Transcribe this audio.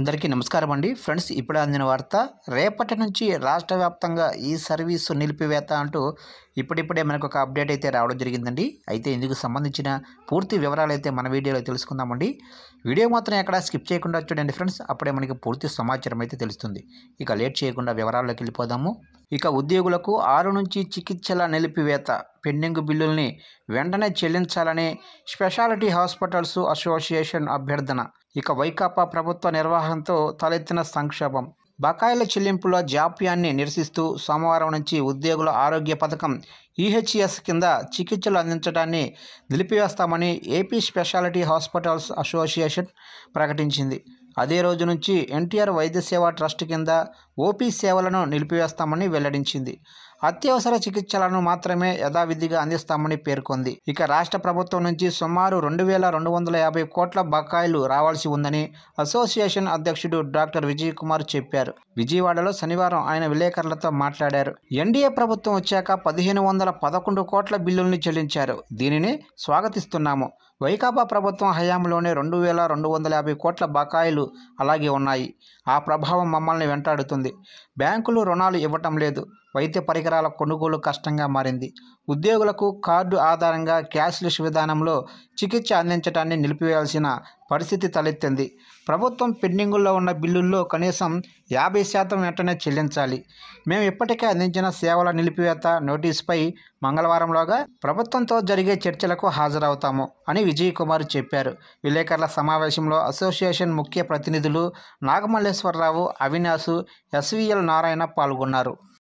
అందరికీ నమస్కారం అండి ఫ్రెండ్స్. ఇప్పుడు అందిన వార్త, రేపటి నుంచి రాష్ట్ర వ్యాప్తంగా ఈ సర్వీసు నిలిపివేత అంటూ ఇప్పుడిప్పుడే మనకు ఒక అప్డేట్ అయితే రావడం జరిగిందండి. అయితే ఇందుకు సంబంధించిన పూర్తి వివరాలు అయితే మన వీడియోలో తెలుసుకుందామండి. వీడియో మాత్రం ఎక్కడ స్కిప్ చేయకుండా చూడండి ఫ్రెండ్స్, అప్పుడే మనకి పూర్తి సమాచారం అయితే తెలుస్తుంది. ఇక లేట్ చేయకుండా వివరాల్లోకి వెళ్ళిపోదాము. ఇక ఉద్యోగులకు 6 నుంచి చికిత్సల నిలిపివేత, పెండింగ్ బిల్లుల్ని వెంటనే చెల్లించాలని స్పెషాలిటీ హాస్పిటల్స్ అసోసియేషన్ అభ్యర్థన. ఇక వైకాపా ప్రభుత్వ నిర్వహణతో తలెత్తిన సంక్షోభం. బకాయిల చెల్లింపుల జాప్యాన్ని నిరసిస్తూ సోమవారం నుంచి ఉద్యోగుల ఆరోగ్య పథకం ఈహెచ్ఎస్ కింద చికిత్సలు అందించడాన్ని నిలిపివేస్తామని ఏపీ స్పెషాలిటీ హాస్పిటల్స్ అసోసియేషన్ ప్రకటించింది. అదే రోజు నుంచి ఎన్టీఆర్ వైద్య సేవా ట్రస్ట్ కింద ఓపీ సేవలను నిలిపివేస్తామని వెల్లడించింది. అత్యవసర చికిత్సలను మాత్రమే యథావిధిగా అందిస్తామని పేర్కొంది. ఇక రాష్ట్ర ప్రభుత్వం నుంచి సుమారు 2,250 కోట్ల బకాయిలు రావాల్సి ఉందని అసోసియేషన్ అధ్యక్షుడు డాక్టర్ విజయ్ కుమార్ చెప్పారు. విజయవాడలో శనివారం ఆయన విలేకరులతో మాట్లాడారు. ఎన్డీఏ ప్రభుత్వం వచ్చాక 1,511 కోట్ల బిల్లుల్ని చెల్లించారు. దీనిని స్వాగతిస్తున్నాము. వైకాపా ప్రభుత్వం హయాంలోనే 2,250 కోట్ల బకాయిలు అలాగే ఉన్నాయి. ఆ ప్రభావం మమ్మల్ని వెంటాడుతుంది. బ్యాంకులు రుణాలు ఇవ్వటం లేదు. వైద్య పరికరాల కొనుగోలు కష్టంగా మారింది. ఉద్యోగులకు కార్డు ఆధారంగా క్యాష్లెస్ విధానంలో చికిత్స అందించడాన్ని నిలిపివేయాల్సిన పరిస్థితి తలెత్తింది. ప్రభుత్వం పెండింగుల్లో ఉన్న బిల్లుల్లో కనీసం 50% వెంటనే చెల్లించాలి. మేము ఇప్పటికే అందించిన సేవల నిలిపివేత నోటీసుపై మంగళవారంలోగా ప్రభుత్వంతో జరిగే చర్చలకు హాజరవుతాము అని విజయ్ కుమార్ చెప్పారు. విలేకరుల సమావేశంలో అసోసియేషన్ ముఖ్య ప్రతినిధులు నాగమల్లేశ్వరరావు, అవినాశ్, ఎస్వీఎల్ నారాయణ పాల్గొన్నారు.